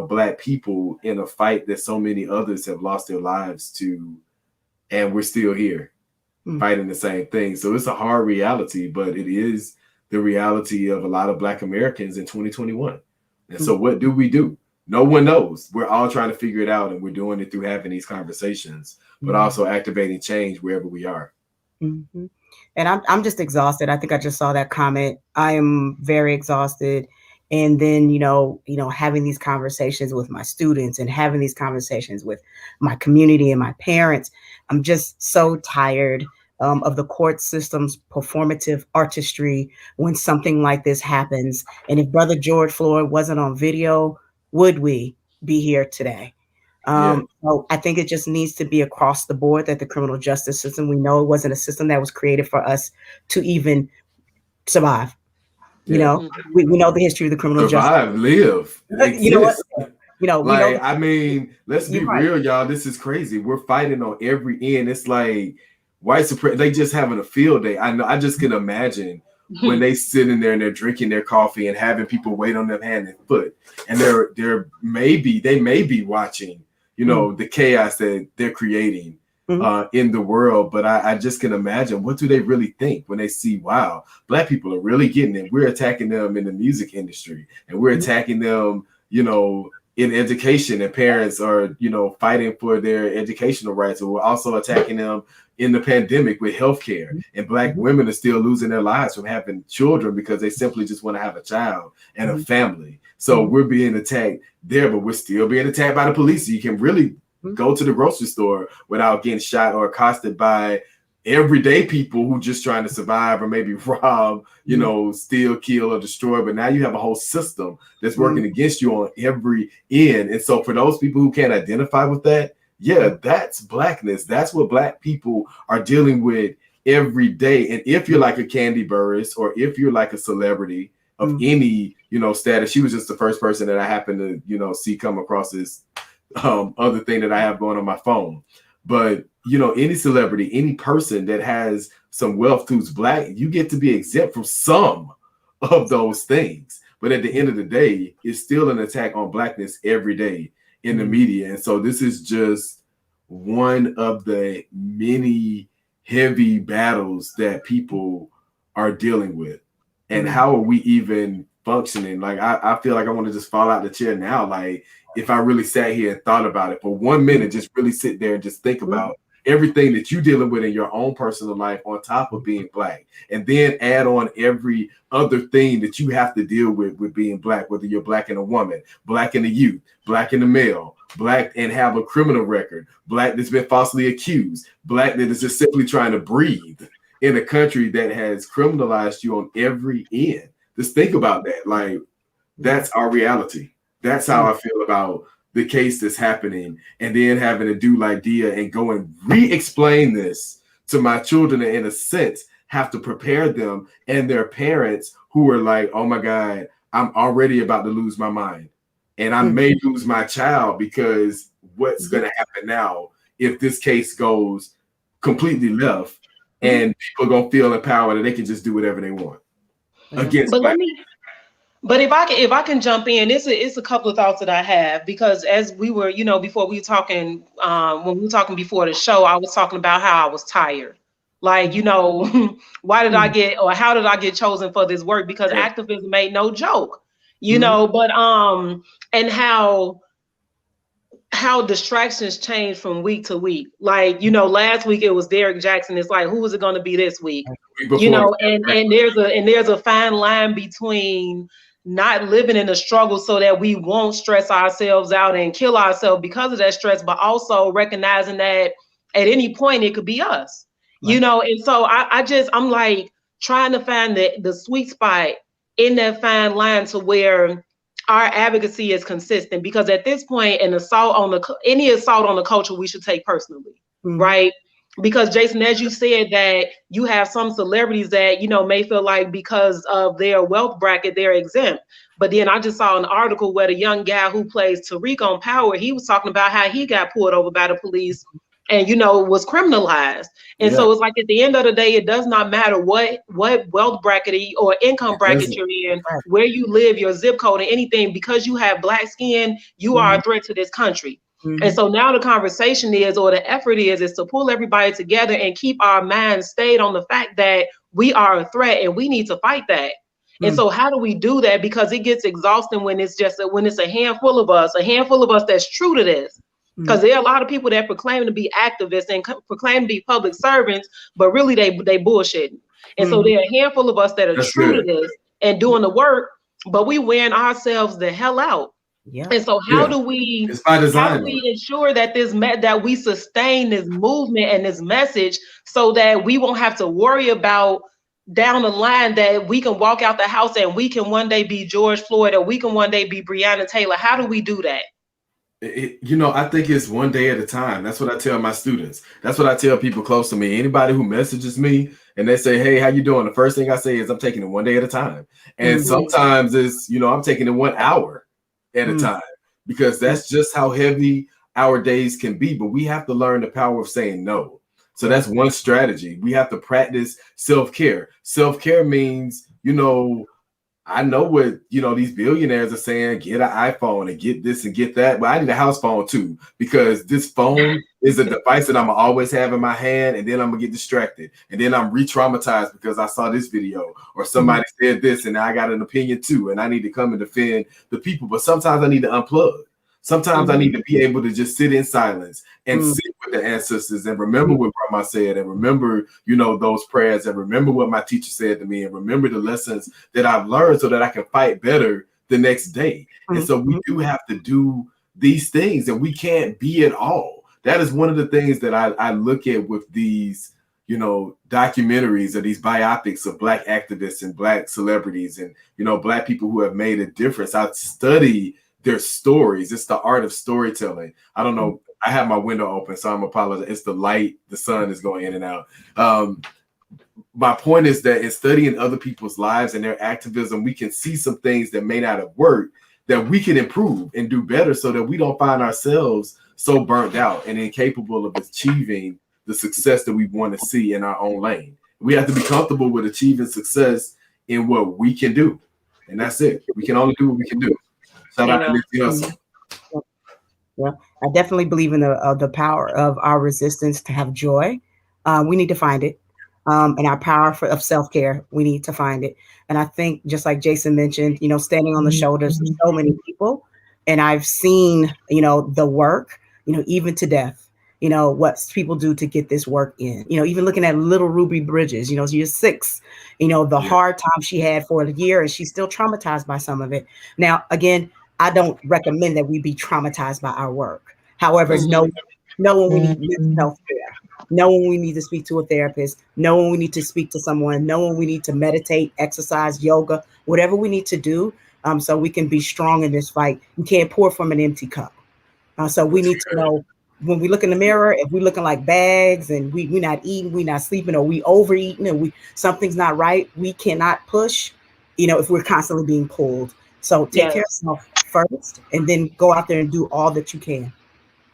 S3: Black people in a fight that so many others have lost their lives to. And we're still here fighting the same thing. So it's a hard reality, but it is the reality of a lot of Black Americans in 2021. And so what do we do? No one knows. We're all trying to figure it out, and we're doing it through having these conversations, but also activating change wherever we are.
S2: Mm-hmm. And I'm just exhausted. I think I just saw that comment. I am very exhausted. And then, having these conversations with my students and having these conversations with my community and my parents, I'm just so tired of the court system's performative artistry when something like this happens. And if Brother George Floyd wasn't on video, would we be here today? So I think it just needs to be across the board that the criminal justice system, we know it wasn't a system that was created for us to even survive. We know the history of the criminal
S3: justice. Live, exist.
S2: I
S3: mean, let's be real, y'all. This is crazy. We're fighting on every end. It's like white supremacy. They just having a field day. I know. I just can imagine when they sit in there and they're drinking their coffee and having people wait on them hand and foot, and they may be watching, the chaos that they're creating in the world. But I just can imagine, what do they really think when they see, wow, Black people are really getting it. We're attacking them in the music industry, and we're attacking them, in education, and parents are, fighting for their educational rights. And we're also attacking them in the pandemic with healthcare, and Black women are still losing their lives from having children because they simply just want to have a child and a family. So we're being attacked there, but we're still being attacked by the police. So you can really go to the grocery store without getting shot or accosted by everyday people who just trying to survive or maybe rob, steal, kill, or destroy. But now you have a whole system that's working against you on every end. And so for those people who can't identify with that, that's Blackness. That's what Black people are dealing with every day. And if you're like a Candy Burris, or if you're like a celebrity of any, status, she was just the first person that I happened to, see come across this other thing that I have going on my phone. But, any celebrity, any person that has some wealth who's Black, you get to be exempt from some of those things. But at the end of the day, it's still an attack on Blackness every day in the media. And so this is just one of the many heavy battles that people are dealing with. And how are we even functioning? Like, I feel like I want to just fall out the chair now. Like, if I really sat here and thought about it for 1 minute, just really sit there and just think about everything that you're dealing with in your own personal life on top of being Black, and then add on every other thing that you have to deal with being Black, whether you're Black and a woman, Black and a youth, Black and a male, Black and have a criminal record, Black that's been falsely accused, Black that is just simply trying to breathe in a country that has criminalized you on every end. Just think about that. Like, that's our reality. That's how I feel about the case that's happening, and then having to do like Dia and go and re-explain this to my children, and in a sense have to prepare them and their parents who are like, oh my God, I'm already about to lose my mind, and I may lose my child, because what's going to happen now if this case goes completely left and people are going to feel empowered that they can just do whatever they want against Black.
S1: But if I can jump in, it's a couple of thoughts that I have, because as we were, before we were talking, when we were talking before the show, I was talking about how I was tired. Like, why did I get, or how did I get chosen for this work? Because activism ain't no joke, but and how distractions change from week to week. Like, last week it was Derrick Jackson. It's like, who is it going to be this week? And there's a fine line between not living in the struggle so that we won't stress ourselves out and kill ourselves because of that stress, but also recognizing that at any point it could be us, and so I'm like trying to find the sweet spot in that fine line to where our advocacy is consistent, because at this point, any assault on the culture we should take personally, right? Because Jason, as you said, that you have some celebrities that, may feel like because of their wealth bracket, they're exempt. But then I just saw an article where the young guy who plays Tariq on Power, he was talking about how he got pulled over by the police and, was criminalized. And so it's like, at the end of the day, it does not matter what wealth bracket or income bracket you're in, where you live, your zip code, or anything, because you have Black skin, you are a threat to this country. And so now the conversation is, or the effort is to pull everybody together and keep our minds stayed on the fact that we are a threat and we need to fight that. And so how do we do that? Because it gets exhausting when it's a handful of us that's true to this. Because there are a lot of people that proclaim to be activists and proclaim to be public servants, but really they bullshitting. And so there are a handful of us that are true to this and doing the work, but we wearing ourselves the hell out. Yeah. And so how do we ensure that that we sustain this movement and this message so that we won't have to worry about down the line that we can walk out the house and we can one day be George Floyd, or we can one day be Breonna Taylor? How do we do that?
S3: I think it's one day at a time. That's what I tell my students. That's what I tell people close to me. Anybody who messages me and they say, hey, how you doing? The first thing I say is I'm taking it one day at a time. And sometimes it's, I'm taking it 1 hour at a time, because that's just how heavy our days can be. But we have to learn the power of saying no. So that's one strategy. We have to practice self-care. Self-care means, I know what, these billionaires are saying, get an iPhone and get this and get that. But I need a house phone too, because this phone is a device that I'm gonna always have in my hand, and then I'm gonna get distracted. And then I'm re-traumatized because I saw this video or somebody said this, and I got an opinion too, and I need to come and defend the people. But sometimes I need to unplug. Sometimes I need to be able to just sit in silence and sit with the ancestors and remember what grandma said, and remember, those prayers, and remember what my teacher said to me, and remember the lessons that I've learned so that I can fight better the next day. And so we do have to do these things, and we can't be it all. That is one of the things that I look at with these, documentaries or these biopics of Black activists and Black celebrities and, Black people who have made a difference. I study their stories. It's the art of storytelling. I don't know. I have my window open, so I'm apologizing. It's the light. The sun is going in and out. My point is that in studying other people's lives and their activism, we can see some things that may not have worked that we can improve and do better, so that we don't find ourselves so burnt out and incapable of achieving the success that we want to see in our own lane. We have to be comfortable with achieving success in what we can do. And that's it. We can only do what we can do. Shout out to Nipsey Hussle.
S2: Yeah, I definitely believe in the power of our resistance to have joy. We need to find it. And our power of self-care, we need to find it. And I think, just like Jason mentioned, standing on the shoulders of so many people. And I've seen, the work, even to death, what people do to get this work in, even looking at little Ruby Bridges, she's 6, the hard time she had for a year, and she's still traumatized by some of it. Now, again, I don't recommend that we be traumatized by our work. However, know when we need mental health care, know when we need to speak to a therapist, know when we need to speak to someone, know when we need to meditate, exercise, yoga, whatever we need to do, so we can be strong in this fight. You can't pour from an empty cup. So we need to know when we look in the mirror, if we're looking like bags and we're not eating, we're not sleeping, or we overeating, and something's not right, we cannot push, if we're constantly being pulled. So take care of yourself first, and then go out there and do all that you can.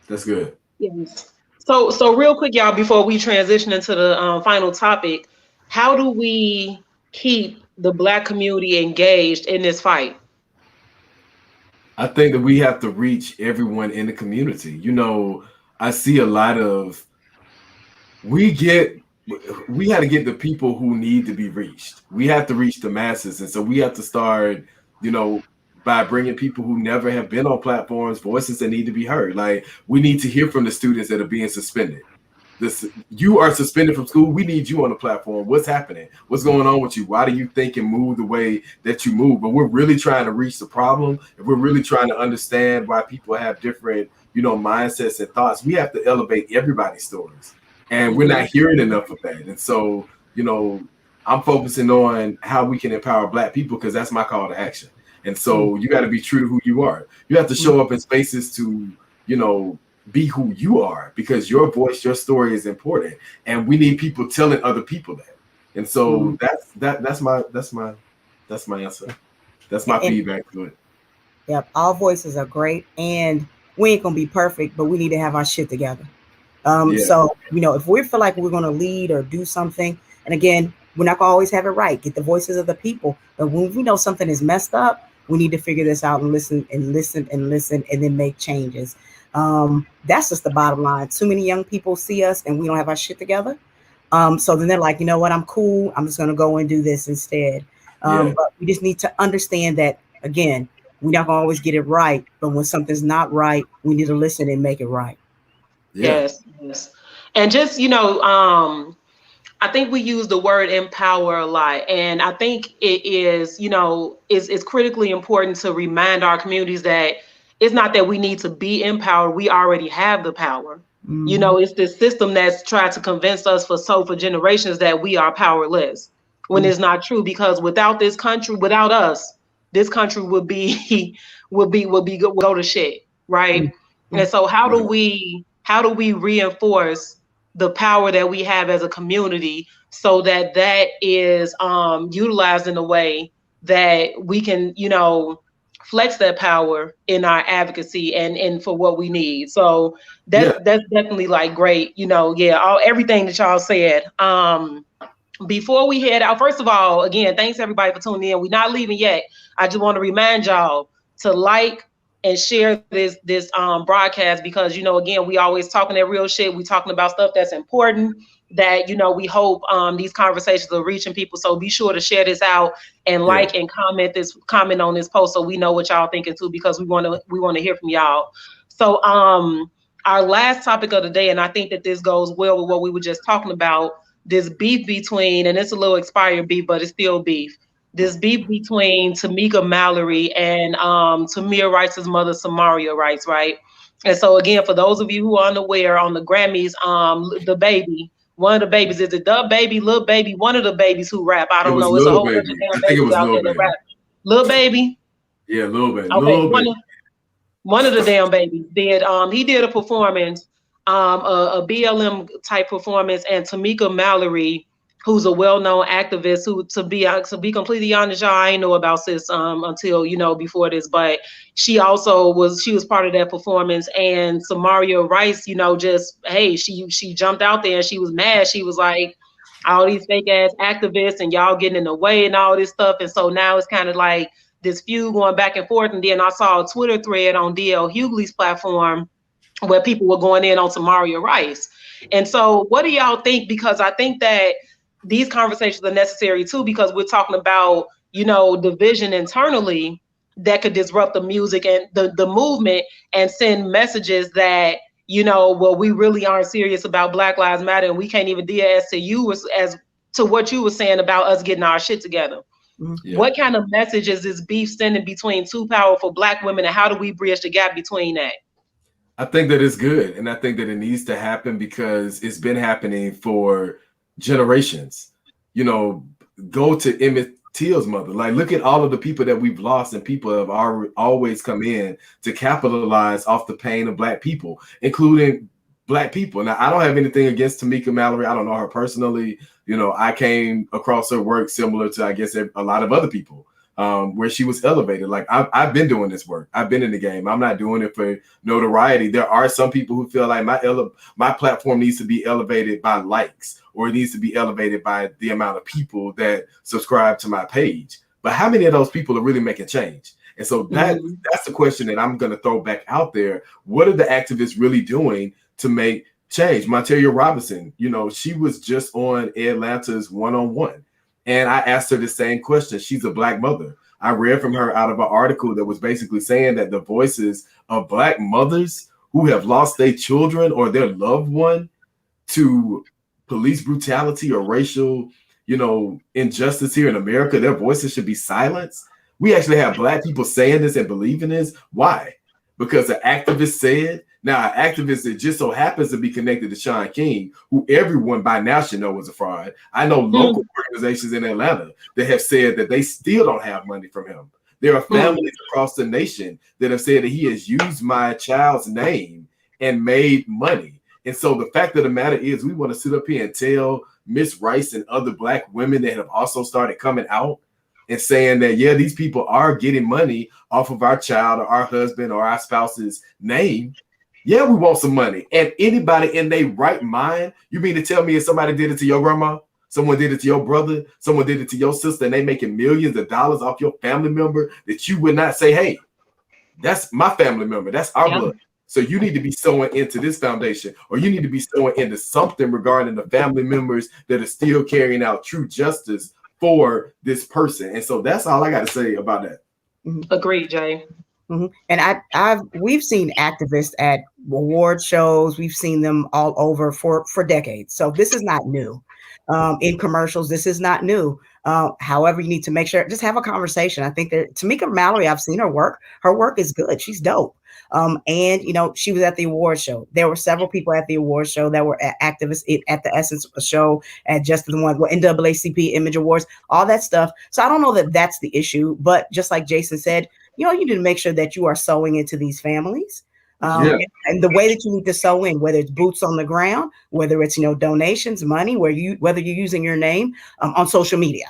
S3: That's good.
S1: Yes. So real quick, y'all, before we transition into the final topic, how do we keep the Black community engaged in this fight?
S3: I think that we have to reach everyone in the community. I see a lot of, we had to get the people who need to be reached. We have to reach the masses. And so we have to start, by bringing people who never have been on platforms, voices that need to be heard. Like, we need to hear from the students that are being suspended. You are suspended from school. We need you on the platform. What's happening? What's going on with you? Why do you think and move the way that you move? But we're really trying to reach the problem. If we're really trying to understand why people have different, mindsets and thoughts, we have to elevate everybody's stories. And we're not hearing enough of that. And so, I'm focusing on how we can empower Black people, because that's my call to action. And so you got to be true to who you are. You have to show up in spaces to, be who you are, because your voice, your story is important, and we need people telling other people that. And so that's my answer. That's my feedback to it.
S2: Yep, all voices are great, and we ain't gonna be perfect, but we need to have our shit together. So if we feel like we're gonna lead or do something, and again, we're not gonna always have it right. Get the voices of the people, but when we know something is messed up, we need to figure this out and listen, and then make changes. That's just the bottom line. Too many young people see us and we don't have our shit together. So then they're like, you know what, I'm cool. I'm just going to go and do this instead. But we just need to understand that, again, we're not going to always get it right. But when something's not right, we need to listen and make it right.
S1: Yes. And just, I think we use the word empower a lot. And I think it is, it's critically important to remind our communities that it's not that we need to be empowered. We already have the power. It's this system that's tried to convince us for generations that we are powerless, when it's not true. Because without this country, without us, this country would go to shit, right? And so how do we reinforce the power that we have as a community, so that is utilized in a way that we can, flex that power in our advocacy and for what we need. So that's definitely like great, everything that y'all said. Before we head out, first of all, again, thanks everybody for tuning in. We're not leaving yet. I just want to remind y'all to like and share this broadcast, because again, we always talking that real shit. We talking about stuff that's important, that we hope these conversations are reaching people. So be sure to share this out and like and comment on this post, so we know what y'all thinking too, because we want to hear from y'all. So our last topic of the day, and I think that this goes well with what we were just talking about, this beef between, and it's a little expired beef, but it's still beef. This beef between Tamika Mallory and Tamir Rice's mother, Samaria Rice, right? And so again, for those of you who are unaware, on the Grammys, the baby, one of the babies, is it the baby, Lil Baby, one of the babies who rap? I don't know. It's a whole bunch of damn babies out there that rap. Lil Baby.
S3: Yeah, Lil Baby.
S1: Okay, Lil Baby. One of the damn babies did. He did a performance, a BLM type performance, and Tamika Mallory, who's a well-known activist, who, to be completely honest, y'all, I ain't know about sis until before this, but she was part of that performance. And Samaria Rice, she jumped out there and she was mad. She was like, all these fake ass activists and y'all getting in the way and all this stuff. And so now it's kind of like this feud going back and forth. And then I saw a Twitter thread on DL Hughley's platform where people were going in on Tamaria Rice. And so what do y'all think? Because I think that these conversations are necessary too, because we're talking about, you know, division internally that could disrupt the music and the movement and send messages that, you know, well, we really aren't serious about Black Lives Matter, and we can't even DRS to you as to what you were saying about us getting our shit together. Yeah. What kind of message is this beef sending between two powerful Black women, and how do we bridge the gap between that?
S3: I think that it's good, and I think that it needs to happen because it's been happening for generations. You know, go to Emmett Till's mother. Like, look at all of the people that we've lost, and people have always come in to capitalize off the pain of Black people, including Black people. Now, I don't have anything against Tamika Mallory. I don't know her personally. You know, I came across her work similar to, I guess, a lot of other people. Where she was elevated. Like, I've been doing this work. I've been in the game. I'm not doing it for notoriety. There are some people who feel like my platform needs to be elevated by likes, or it needs to be elevated by the amount of people that subscribe to my page. But how many of those people are really making change? And so that's the question that I'm going to throw back out there. What are the activists really doing to make change? Monteria Robinson, you know, she was just on Atlanta's one-on-one. And I asked her the same question. She's a Black mother. I read from her out of an article that was basically saying that the voices of Black mothers who have lost their children or their loved one to police brutality or racial, you know, injustice here in America, their voices should be silenced. We actually have Black people saying this and believing this. Why? Because the activist said. Now, an activist that just so happens to be connected to Shaun King, who everyone by now should know was a fraud. I know local organizations in Atlanta that have said that they still don't have money from him. There are families across the nation that have said that he has used my child's name and made money. And so the fact of the matter is, we want to sit up here and tell Miss Rice and other Black women that have also started coming out and saying that, yeah, these people are getting money off of our child or our husband or our spouse's name. Yeah, we want some money. And anybody in their right mind, you mean to tell me if somebody did it to your grandma, someone did it to your brother, someone did it to your sister, and they making millions of dollars off your family member, that you would not say, hey, that's my family member, that's our blood. So you need to be sowing into this foundation, or you need to be sowing into something regarding the family members that are still carrying out true justice for this person. And so that's all I got to say about that.
S1: Agreed, Jay.
S2: And we've seen activists at award shows. We've seen them all over for decades. So this is not new. In commercials, this is not new. However, you need to make sure, just have a conversation. I think that Tamika Mallory, I've seen her work. Her work is good. She's dope. And, you know, she was at the award show. There were several people at the award show that were activists at the Essence show, at just the one, NAACP Image Awards, all that stuff. So I don't know that that's the issue. But just like Jason said, you know, you need to make sure that you are sowing into these families. And the way that you need to sow in, whether it's boots on the ground, whether it's, you know, donations, money, whether you're using your name on social media.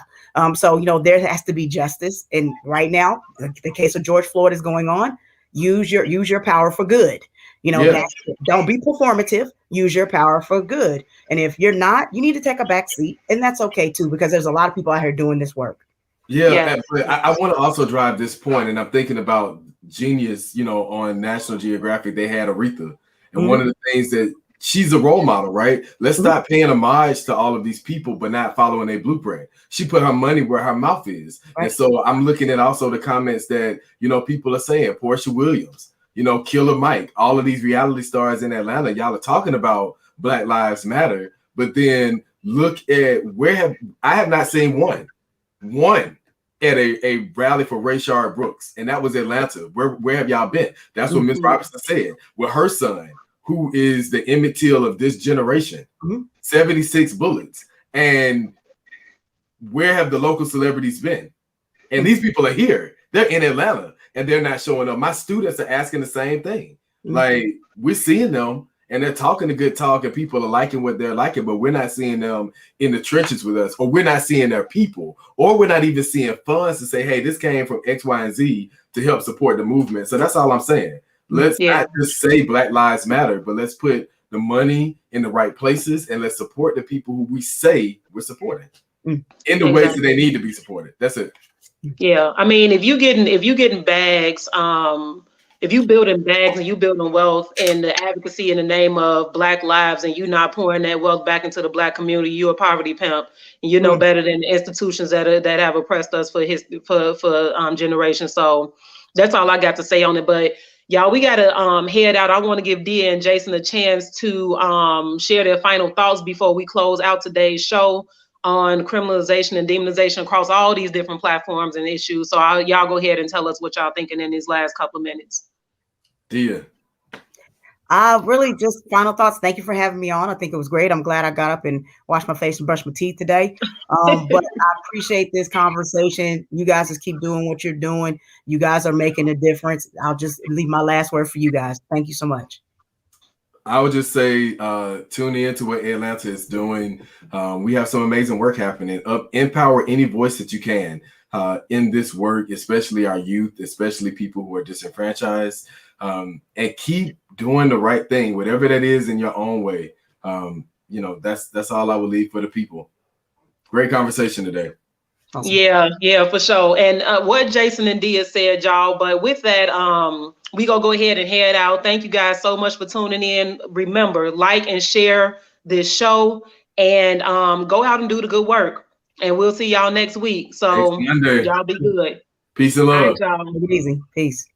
S2: So, you know, there has to be justice. And right now, the case of George Floyd is going on. Use your power for good. You know, don't be performative. Use your power for good. And if you're not, you need to take a back seat. And that's okay, too, because there's a lot of people out here doing this work.
S3: But I want to also drive this point, and I'm thinking about Genius, you know, on National Geographic, they had Aretha. And one of the things that she's a role model, right? Let's stop paying homage to all of these people, but not following a blueprint. She put her money where her mouth is. Right. And so I'm looking at also the comments that, you know, people are saying, Portia Williams, you know, Killer Mike, all of these reality stars in Atlanta, y'all are talking about Black Lives Matter, but then look at I have not seen one at a rally for Rayshard Brooks, and that was Atlanta. Where have y'all been? That's what Ms. Robinson said. With her son, who is the Emmett Till of this generation, 76 bullets. And where have the local celebrities been? And these people are here. They're in Atlanta, and they're not showing up. My students are asking the same thing. Like, we're seeing them, and they're talking a good talk, and people are liking what they're liking, but we're not seeing them in the trenches with us, or we're not seeing their people, or we're not even seeing funds to say, hey, this came from X, Y, and Z to help support the movement. So that's all I'm saying. Let's not just say Black Lives Matter, but let's put the money in the right places, and let's support the people who we say we're supporting in the ways that they need to be supported. That's it.
S1: Yeah, I mean, if you getting bags, if you building bags and you building wealth and the advocacy in the name of Black lives, and you not pouring that wealth back into the Black community, you a poverty pimp. And you know better than the institutions that have oppressed us for generations. So that's all I got to say on it. But y'all, we gotta head out. I want to give Dia and Jason a chance to share their final thoughts before we close out today's show on criminalization and demonization across all these different platforms and issues. So y'all go ahead and tell us what y'all thinking in these last couple of minutes.
S3: Dia.
S2: Really just final thoughts. Thank you for having me on. I think it was great. I'm glad I got up and washed my face and brushed my teeth today. But I appreciate this conversation. You guys just keep doing what you're doing. You guys are making a difference. I'll just leave my last word for you guys. Thank you so much.
S3: I would just say tune in to what Atlanta is doing. We have some amazing work happening. Empower any voice that you can in this work, especially our youth, especially people who are disenfranchised, and keep doing the right thing, whatever that is in your own way. That's all I would leave for the people. Great conversation today.
S2: Awesome.
S1: Yeah, for sure. And what Jason and Dia said, y'all. But with that, we gonna go ahead and head out. Thank you guys so much for tuning in. Remember, like and share this show, and go out and do the good work. And we'll see y'all next week. So y'all be good.
S3: Peace and love.
S1: All right, y'all.
S2: Take it easy. Peace.